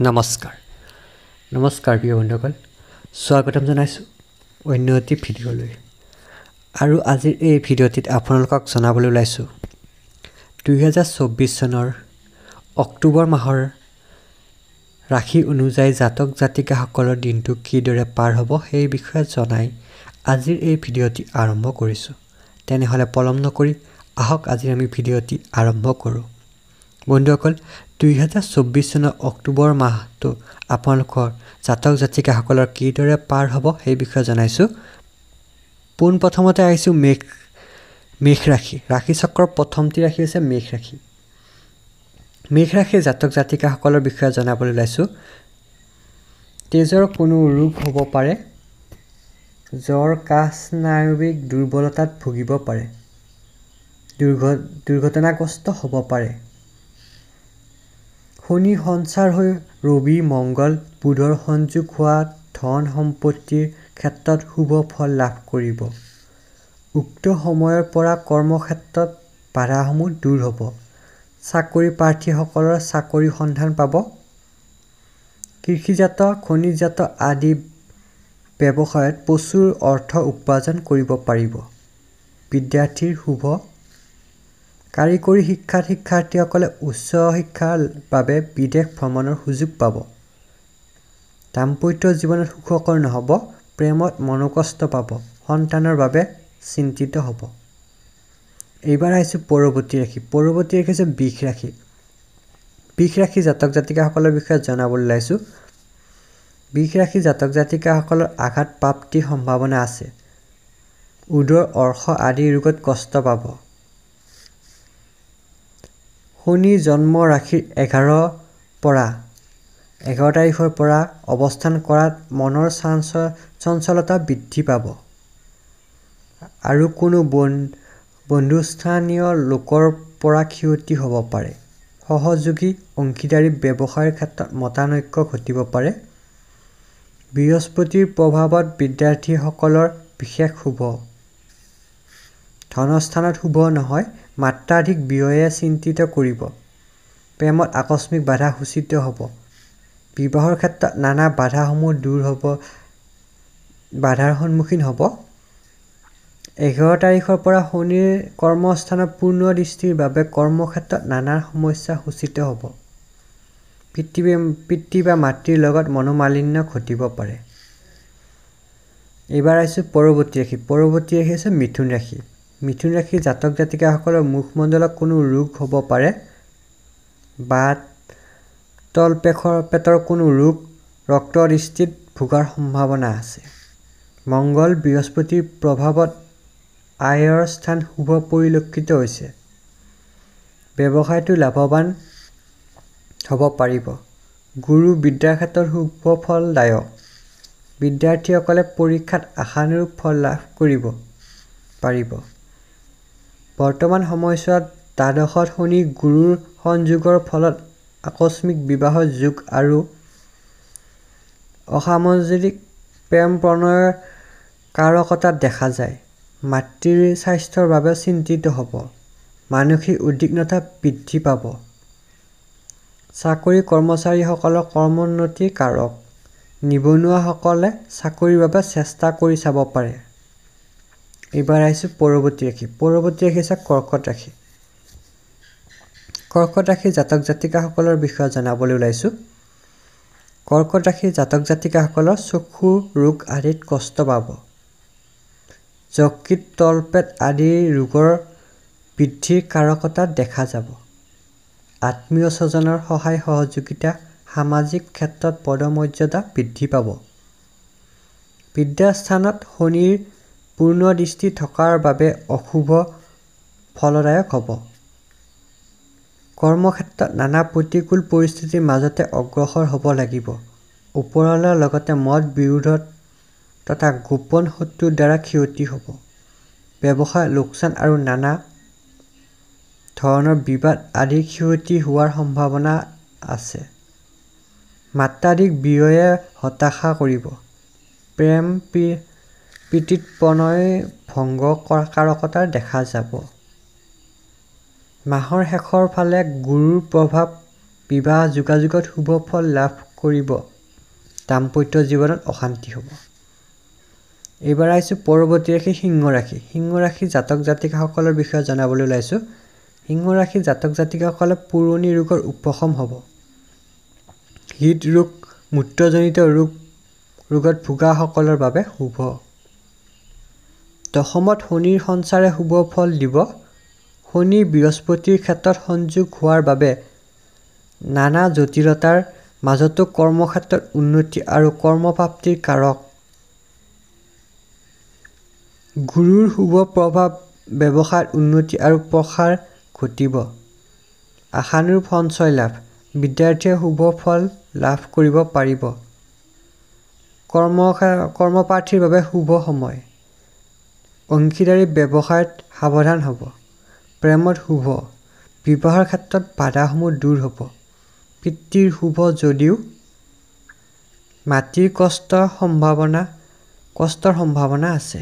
নমস্কাৰ প্ৰিয় বন্ধুসকল, স্বাগতম জনাইছোঁ অন্য এটি ভিডিঅ'লৈ। আৰু আজিৰ এই ভিডিঅ'টিত আপোনালোকক জনাবলৈ ওলাইছোঁ 2024 চনৰ অক্টোবৰ মাহৰ ৰাশি অনুযায়ী জাতক জাতিকাসকলৰ দিনটো কিদৰে পাৰ হ'ব সেই বিষয়ে জনাই আজিৰ এই ভিডিঅ'টি আৰম্ভ কৰিছোঁ। তেনেহ'লে পলম নকৰি আহক আজি আমি ভিডিঅ'টি আৰম্ভ কৰোঁ। বন্ধুসকল, 2024 চনৰ অক্টোবৰ মাহটো আপোনালোকৰ জাতক জাতিকাসকলৰ কিদৰে পাৰ হ'ব সেই বিষয়ে জনাইছোঁ। পোনপ্ৰথমতে আহিছোঁ মেষ ৰাশি। ৰাশিচক্ৰৰ প্ৰথমটি ৰাশি হৈছে মেষ ৰাশি। মেষ ৰাশিৰ জাতক জাতিকাসকলৰ বিষয়ে জনাবলৈ ওলাইছোঁ। তেজৰ কোনো ৰোগ হ'ব পাৰে, জ্বৰ, কাহ, স্নায়ৱিক দুৰ্বলতাত ভুগিব পাৰে, দুৰ্ঘটনাগ্ৰস্ত হ'ব পাৰে। শনি সঞ্চাৰ হৈ ৰবি, মংগল, বুধৰ সংযোগ হোৱা ধন সম্পত্তিৰ ক্ষেত্ৰত শুভ ফল লাভ কৰিব। উক্ত সময়ৰ পৰা কৰ্মক্ষেত্ৰত বাধাসমূহ দূৰ হ'ব। চাকৰি প্ৰাৰ্থীসকলৰ চাকৰি সন্ধান পাব। কৃষিজাত, খনিজাত আদি ব্যৱসায়ত প্ৰচুৰ অৰ্থ উপাৰ্জন কৰিব পাৰিব। বিদ্যাৰ্থীৰ শুভ। কাৰিকৰী শিক্ষাত শিক্ষাৰ্থীসকলে উচ্চ শিক্ষাৰ বাবে বিদেশ ভ্ৰমণৰ সুযোগ পাব। দাম্পত্য জীৱনত সুখকৰ নহ'ব, প্ৰেমত মনোকষ্ট পাব, সন্তানৰ বাবে চিন্তিত হ'ব। এইবাৰ আহিছোঁ পৰৱৰ্তী ৰাশি। পৰৱৰ্তী ৰাশি হৈছে বৃষ ৰাশি। বৃষ ৰাশি জাতক জাতিকাসকলৰ বিষয়ে জনাবলৈ ওলাইছোঁ। বৃষ ৰাশি জাতক জাতিকাসকলৰ আঘাত প্ৰাপ্তিৰ সম্ভাৱনা আছে। উদৰ, অৰ্শ আদি ৰোগত কষ্ট পাব। শনি জন্ম ৰাশিৰ 11 তাৰিখৰ পৰা অৱস্থান কৰাত মনৰ চঞ্চলতা বৃদ্ধি পাব আৰু কোনো বন্ধুস্থানীয় লোকৰ পৰা ক্ষতি হ'ব পাৰে। সহযোগী অংশীদাৰী ব্যৱসায়ৰ ক্ষেত্ৰত মতানৈক্য ঘটিব পাৰে। বৃহস্পতিৰ প্ৰভাৱত বিদ্যাৰ্থীসকলৰ বিশেষ শুভ। ধনস্থানত শুভ নহয়, মাত্ৰাধিক ব্যয়ে চিন্তিত কৰিব। প্ৰেমত আকস্মিক বাধা সূচিত হ'ব। বিবাহৰ ক্ষেত্ৰত নানা বাধাসমূহ দূৰ হ'ব, বাধাৰ সন্মুখীন হ'ব। 11 তাৰিখৰ পৰা শনিৰ কৰ্মস্থানত পূৰ্ণ দৃষ্টিৰ বাবে কৰ্মক্ষেত্ৰত নানা সমস্যা সূচিত হ'ব। পিতৃ বা মাতৃৰ লগত মনোমালিন্য ঘটিব পাৰে। এইবাৰ আহিছোঁ পৰৱৰ্তী ৰাশি। পৰৱৰ্তী ৰাশি হৈছে মিথুন ৰাশি। মিথুন ৰাশিৰ জাতক জাতিকাসকলৰ মুখমণ্ডলত কোনো ৰোগ হ'ব পাৰে। বাত, তলপেটৰ কোনো ৰোগ, ৰক্তদৃষ্টিত ভোগাৰ সম্ভাৱনা আছে। মংগল, বৃহস্পতিৰ প্ৰভাৱত আয়ৰ স্থান শুভ পৰিলক্ষিত হৈছে। ব্যৱসায়টো লাভৱান হ'ব পাৰিব। গুৰু, বিদ্যাৰ ক্ষেত্ৰত শুভ ফলদায়ক। বিদ্যাৰ্থীসকলে পৰীক্ষাত আশানুৰূপ ফল লাভ কৰিব পাৰিব। বৰ্তমান সময়ছোৱাত দ্বাদশত শনি গুৰুৰ সংযোগৰ ফলত আকস্মিক বিবাহৰ যোগ আৰু অসামঞ্জস্যিক প্ৰেম প্ৰণয়ৰ কাৰকতা দেখা যায়। মাতৃৰ স্বাস্থ্যৰ বাবে চিন্তিত হ'ব। মানসিক উদ্বিগ্নতা বৃদ্ধি পাব। চাকৰি কৰ্মচাৰীসকলৰ কৰ্মোন্নতিৰ কাৰক। নিবনুৱাসকলে চাকৰিৰ বাবে চেষ্টা কৰি চাব পাৰে। এইবাৰ আহিছোঁ পৰৱৰ্তী ৰাশি। পৰৱৰ্তী ৰাশি হৈছে কৰ্কট ৰাশি। কৰ্কট ৰাশিৰ জাতক জাতিকাসকলৰ বিষয়ে জনাবলৈ ওলাইছোঁ। কৰ্কট ৰাশিৰ জাতক জাতিকাসকলৰ চকু ৰোগ আদিত কষ্ট পাব। যকৃত, তলপেট আদি ৰোগৰ বৃদ্ধিৰ কাৰকতা দেখা যাব। আত্মীয় স্বজনৰ সহায় সহযোগিতা, সামাজিক ক্ষেত্ৰত পদমৰ্যাদা বৃদ্ধি পাব। বিদ্যাস্থানত শনিৰ পূৰ্ণ দৃষ্টি থকাৰ বাবে অশুভ ফলদায়ক হ'ব। কৰ্মক্ষেত্ৰত নানা প্ৰতিকূল পৰিস্থিতিৰ মাজতে অগ্ৰসৰ হ'ব লাগিব। ওপৰৱালাৰ লগতে মত বিৰোধত তথা গোপন শত্ৰুৰ দ্বাৰা ক্ষতি হ'ব। ব্যৱসায়ত লোকচান আৰু নানা ধৰণৰ বিবাদ আদি ক্ষতি হোৱাৰ সম্ভাৱনা আছে। মাত্ৰাধিক ব্যয়ে হতাশা কৰিব। প্ৰেম প্ৰীতিত প্ৰণয় ভংগ কাৰকতা দেখা যাব। মাহৰ শেষৰ ফালে গুৰুৰ প্ৰভাৱ বিবাহ যোগাযোগত শুভ ফল লাভ কৰিব। দাম্পত্য জীৱনত অশান্তি হ'ব। এইবাৰ আহিছোঁ পৰৱৰ্তী ৰাশি সিংহ ৰাশি। সিংহ ৰাশি জাতক জাতিকাসকলৰ বিষয়ে জনাবলৈ ওলাইছোঁ। সিংহ ৰাশি জাতক জাতিকাসকলে পুৰণি ৰোগৰ উপশম হ'ব। হৃদৰোগ, মূত্ৰজনিত ৰোগত ভোগাসকলৰ বাবে শুভ। দশমত শনিৰ সঞ্চাৰে শুভ ফল দিব। শনি বৃহস্পতিৰ ক্ষেত্ৰত সংযোগ হোৱাৰ বাবে নানা জটিলতাৰ মাজতো কৰ্মক্ষেত্ৰত উন্নতি আৰু কৰ্মপ্ৰাপ্তিৰ কাৰক। গুৰুৰ শুভ প্ৰভাৱ ব্যৱসায়ত উন্নতি আৰু প্ৰসাৰ ঘটিব। আশানুৰূপ সঞ্চয় লাভ। বিদ্যাৰ্থীয়ে শুভ ফল লাভ কৰিব পাৰিব। কৰ্মপ্ৰাৰ্থীৰ বাবে শুভ সময়। অংশীদাৰী ব্যৱসায়ত সাৱধান হ'ব। প্ৰেমত শুভ। বিবাহৰ ক্ষেত্ৰত বাধাসমূহ দূৰ হ'ব। পিতৃৰ শুভ যদিও মাতৃৰ কষ্টৰ সম্ভাৱনা আছে।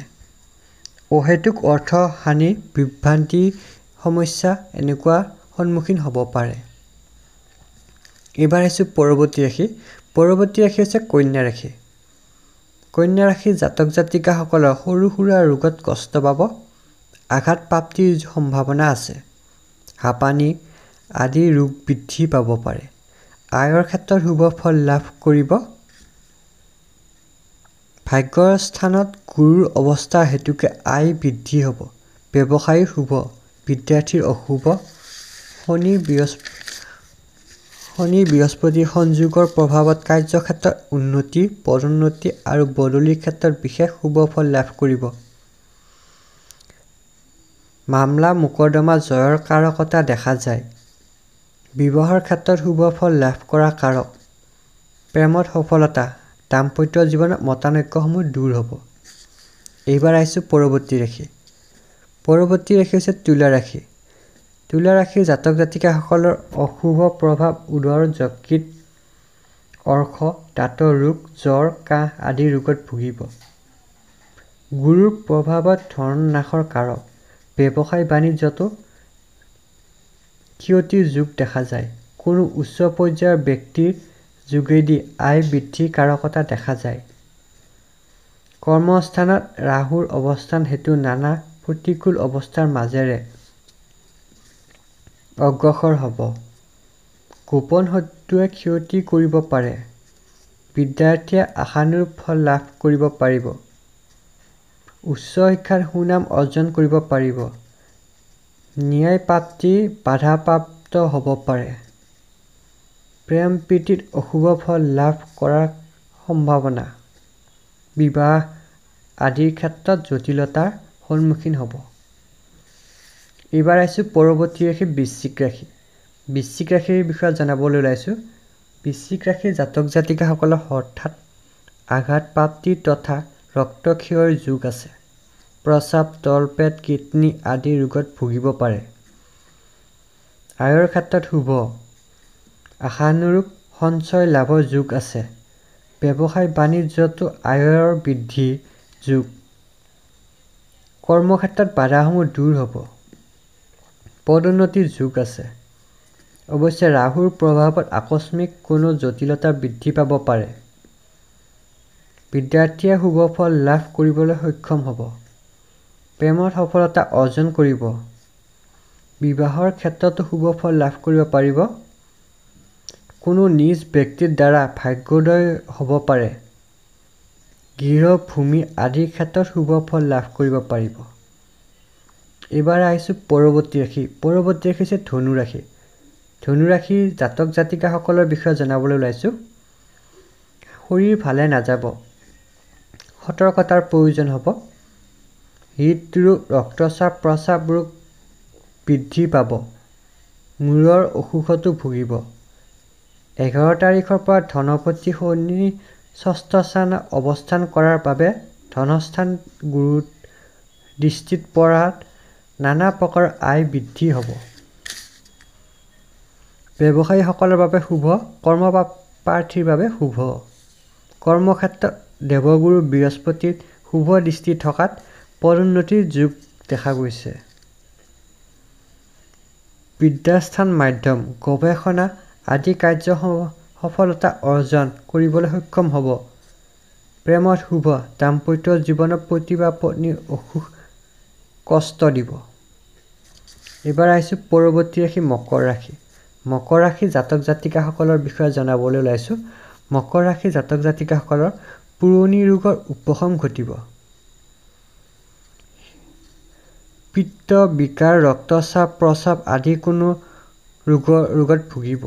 অহেতুক অৰ্থ হানি, বিভ্ৰান্তি, সমস্যা এনেকুৱা সন্মুখীন হ'ব পাৰে। এইবাৰ আহিছোঁ পৰৱৰ্তী ৰাশি। পৰৱৰ্তী ৰাশি হৈছে কন্যা ৰাশি। কন্যা ৰাশিৰ জাতক জাতিকাসকলৰ সৰু সুৰা ৰোগত কষ্ট পাব। আঘাত প্ৰাপ্তিৰ সম্ভাৱনা আছে। হাঁপানি আদি ৰোগ বৃদ্ধি পাব পাৰে। আয়ৰ ক্ষেত্ৰত শুভ ফল লাভ কৰিব। ভাগ্যৰ স্থানত গুৰুৰ অৱস্থা হেতুকে আয় বৃদ্ধি হ'ব। ব্যৱসায়ী শুভ। বিদ্যাৰ্থীৰ অশুভ। শনি বৃহস্পতিৰ সংযোগৰ প্ৰভাৱত কাৰ্যক্ষেত্ৰত উন্নতি, পদোন্নতি আৰু বদলিৰ ক্ষেত্ৰত বিশেষ শুভ ফল লাভ কৰিব। মামলা মোকৰ্দমা জয়ৰ কাৰকতা দেখা যায়। বিবাহৰ ক্ষেত্ৰত শুভ ফল লাভ কৰা কাৰক। প্ৰেমত সফলতা। দাম্পত্য জীৱনত মতানৈক্যসমূহ দূৰ হ'ব। এইবাৰ আহিছোঁ পৰৱৰ্তী ৰাশি। পৰৱৰ্তী ৰাশি হৈছে তুলা ৰাশি। তুলা ৰাশিৰ জাতক জাতিকাসকলৰ অশুভ প্ৰভাৱ উদৰ, যকৃত, অৰ্শ, দাঁতৰ ৰোগ, জ্বৰ, কাহ আদি ৰোগত ভুগিব। গুৰুৰ প্ৰভাৱত ধন নাশৰ কাৰক। ব্যৱসায় বাণিজ্যতো ক্ষতিৰ যোগ দেখা যায়। কোনো উচ্চ পৰ্যায়ৰ ব্যক্তিৰ যোগেদি আয় বৃদ্ধিৰ কাৰকতা দেখা যায়। কৰ্মস্থানত ৰাহুৰ অৱস্থান হেতু নানা প্ৰতিকূল অৱস্থাৰ মাজেৰে অগ্ৰসৰ হ'ব। গোপন শত্ৰুৱে ক্ষতি কৰিব পাৰে। বিদ্যাৰ্থীয়ে আশানুৰূপ ফল লাভ কৰিব পাৰিব। উচ্চ শিক্ষাত সুনাম অৰ্জন কৰিব পাৰিব। ন্যায় প্ৰাপ্তি বাধাপ্ৰাপ্ত হ'ব পাৰে। প্ৰেম প্ৰীতিত অশুভ ফল লাভ কৰাৰ সম্ভাৱনা। বিবাহ আদিৰ ক্ষেত্ৰত জটিলতাৰ সন্মুখীন হ'ব। এইবাৰ আহিছোঁ পৰৱৰ্তী ৰাশি বৃশ্চিক ৰাশি। বৃশ্চিক ৰাশিৰ বিষয়ে জনাবলৈ ওলাইছোঁ। বৃশ্চিক ৰাশিৰ জাতক জাতিকাসকলৰ হঠাৎ আঘাত প্ৰাপ্তি তথা ৰক্তক্ষয়ৰ যোগ আছে। প্ৰস্ৰাৱ, তলপেট, কিডনী আদি ৰোগত ভুগিব পাৰে। আয়ৰ ক্ষেত্ৰত শুভ। আশানুৰূপ সঞ্চয় লাভৰ যোগ আছে। ব্যৱসায় বাণিজ্যতো আয়ৰ বৃদ্ধিৰ যোগ। কৰ্মক্ষেত্ৰত বাধাসমূহ দূৰ হ'ব। পদোন্নতিৰ যোগ আছে। অৱশ্যে ৰাহুৰ প্ৰভাৱত আকস্মিক কোনো জটিলতা বৃদ্ধি পাব পাৰে। বিদ্যাৰ্থীয়ে শুভ ফল লাভ কৰিবলৈ সক্ষম হ'ব। প্ৰেমত সফলতা অৰ্জন কৰিব। বিবাহৰ ক্ষেত্ৰতো শুভ ফল লাভ কৰিব পাৰিব। কোনো নিজ ব্যক্তিৰ দ্বাৰা ভাগ্যোদয় হ'ব পাৰে। গৃহ, ভূমি আদিৰ ক্ষেত্ৰত শুভ ফল লাভ কৰিব পাৰিব। এইবাৰ আহিছোঁ পৰৱৰ্তী ৰাশি। পৰৱৰ্তী ৰাশি হৈছে ধনু ৰাশি। ধনু ৰাশিৰ জাতক জাতিকাসকলৰ বিষয়ে জনাবলৈ ওলাইছোঁ। শৰীৰ ভালে নাযাব। সতৰ্কতাৰ প্ৰয়োজন হ'ব। হৃদৰোগ, ৰক্তচাপ, প্ৰস্ৰাৱ ৰোগ বৃদ্ধি পাব। মূৰৰ অসুখতো ভুগিব। 11 তাৰিখৰ পৰা ধনপতি শনি ষষ্ঠ স্থানত অৱস্থান কৰাৰ বাবে ধনস্থান গুৰুৰ দৃষ্টিত পৰাত নানা প্ৰকাৰৰ আয় বৃদ্ধি হ'ব। ব্যৱসায়ীসকলৰ বাবে শুভ। কৰ্মপ্ৰাৰ্থীৰ বাবে শুভ। কৰ্মক্ষেত্ৰত দেৱগুৰু বৃহস্পতিৰ শুভ দৃষ্টি থকাত পদোন্নতিৰ যোগ দেখা গৈছে। বিদ্যাস্থান মাধ্যম, গৱেষণা আদি কাৰ্য সফলতা অৰ্জন কৰিবলৈ সক্ষম হ'ব। প্ৰেমত শুভ দাম্পত্য জীৱনত পতি বা পত্নীৰ অসুখ কষ্ট দিব। এইবাৰ আহিছোঁ পৰৱৰ্তী ৰাশি মকৰ ৰাশি। মকৰ ৰাশি জাতক জাতিকাসকলৰ বিষয়ে জনাবলৈ ওলাইছোঁ। মকৰ ৰাশি জাতক জাতিকাসকলৰ পুৰণি ৰোগৰ উপশম ঘটিব। পিত্ত বিকাৰ ৰক্তচাপ প্ৰস্ৰাৱ আদি কোনো ৰোগত ভুগিব।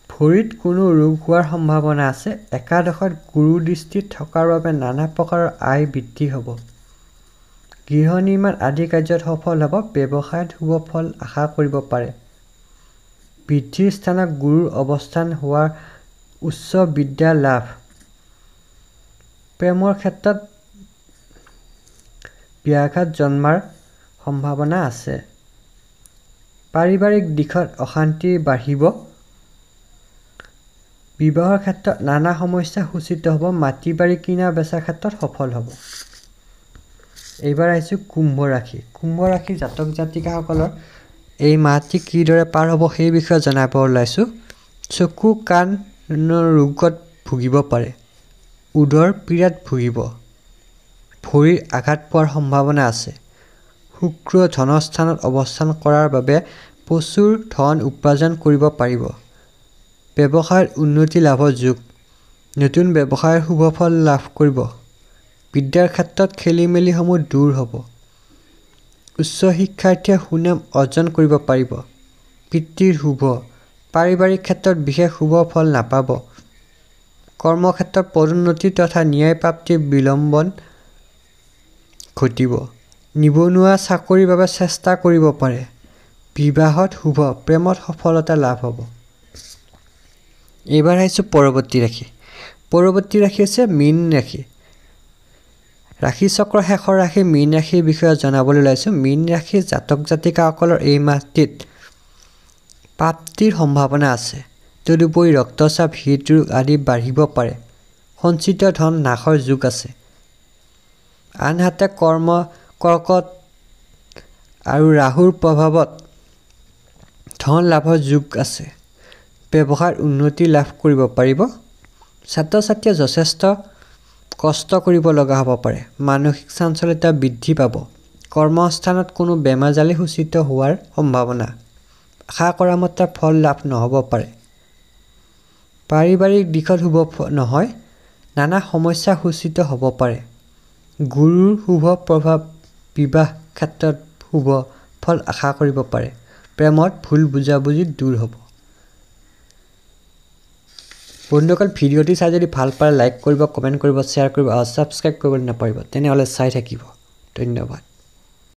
ভৰিত কোনো ৰোগ হোৱাৰ সম্ভাৱনা আছে। একাদশত গুৰু দৃষ্টি থকাৰ বাবে নানা প্ৰকাৰৰ আয় বৃদ্ধি হ'ব। গৃহ নিৰ্মাণ আদি কাৰ্যত সফল হ'ব। ব্যৱসায়ত শুভ ফল আশা কৰিব পাৰে। বৃদ্ধিৰ স্থানত গুৰুৰ অৱস্থান হোৱাৰ উচ্চ বিদ্যা লাভ। প্ৰেমৰ ক্ষেত্ৰত ব্যাঘাত জন্মাৰ সম্ভাৱনা আছে। পাৰিবাৰিক দিশত অশান্তি বাঢ়িব। বিবাহৰ ক্ষেত্ৰত নানা সমস্যা সূচিত হ'ব। মাটি বাৰী কিনা বেচাৰ ক্ষেত্ৰত সফল হ'ব। এইবাৰ আহিছোঁ কুম্ভ ৰাশি। কুম্ভ ৰাশি জাতক জাতিকাসকলৰ এই মাহটি কিদৰে পাৰ হ'ব সেই বিষয়ে জনাব ওলাইছোঁ। চকু কাণৰ ৰোগত ভুগিব পাৰে। উদৰ পীড়াত ভুগিব। ভৰিৰ আঘাত পোৱাৰ সম্ভাৱনা আছে। শুক্ৰ ধনস্থানত অৱস্থান কৰাৰ বাবে প্ৰচুৰ ধন উপাৰ্জন কৰিব পাৰিব। ব্যৱসায়ত উন্নতি লাভৰ যোগ। নতুন ব্যৱসায়ৰ শুভ ফল লাভ কৰিব। বিদ্যাৰ ক্ষেত্ৰত খেলিমেলিসমূহ দূৰ হ'ব। উচ্চ শিক্ষাৰ্থীয়ে সুনাম অৰ্জন কৰিব পাৰিব। পিতৃৰ শুভ। পাৰিবাৰিক ক্ষেত্ৰত বিশেষ শুভ ফল নাপাব। কৰ্মক্ষেত্ৰত পদোন্নতি তথা ন্যায় প্ৰাপ্তিৰ বিলম্বন ঘটিব। নিবনুৱা চাকৰিৰ বাবে চেষ্টা কৰিব পাৰে। বিবাহত শুভ। প্ৰেমত সফলতা লাভ হ'ব। এইবাৰ আহিছোঁ পৰৱৰ্তী ৰাশি। পৰৱৰ্তী ৰাশি হৈছে মীন ৰাশি। ৰাশি চক্ৰৰ শেষৰ ৰাশি মীন ৰাশিৰ বিষয়ে জনাবলৈ ওলাইছোঁ। মীন ৰাশিৰ জাতক জাতিকাসকলৰ এই মাহটিত প্ৰাপ্তিৰ সম্ভাৱনা আছে। তদুপৰি ৰক্তচাপ হৃদৰোগ আদি বাঢ়িব পাৰে। সঞ্চিত ধন নাশৰ যোগ আছে। আনহাতে কৰ্কট আৰু ৰাহুৰ প্ৰভাৱত ধন লাভৰ যোগ আছে। ব্যৱসায়ত উন্নতি লাভ কৰিব পাৰিব। ছাত্ৰ ছাত্ৰীয়ে যথেষ্ট কষ্ট কৰিব লগা হ'ব পাৰে। মানসিক চঞ্চলতা বৃদ্ধি পাব। কৰ্মস্থানত কোনো বেমাৰজালি সূচিত হোৱাৰ সম্ভাৱনা। আশা কৰা মতে ফল লাভ নহ'ব পাৰে। পাৰিবাৰিক দিশত শুভ নহয়। নানা সমস্যা সূচিত হ'ব পাৰে। গুৰুৰ শুভ প্ৰভাৱ। বিবাহ ক্ষেত্ৰত শুভ ফল আশা কৰিব পাৰে। প্ৰেমত ভুল বুজাবুজি দূৰ হ'ব। বন্ধুসকল ভিডিঅ'টি চাই যদি ভাল পায় লাইক কৰিব, কমেণ্ট কৰিব, শ্বেয়াৰ কৰিব আৰু ছাবস্ক্ৰাইব কৰিবলৈ নাপাহৰিব। তেনেহ'লে চাই থাকিব। ধন্যবাদ।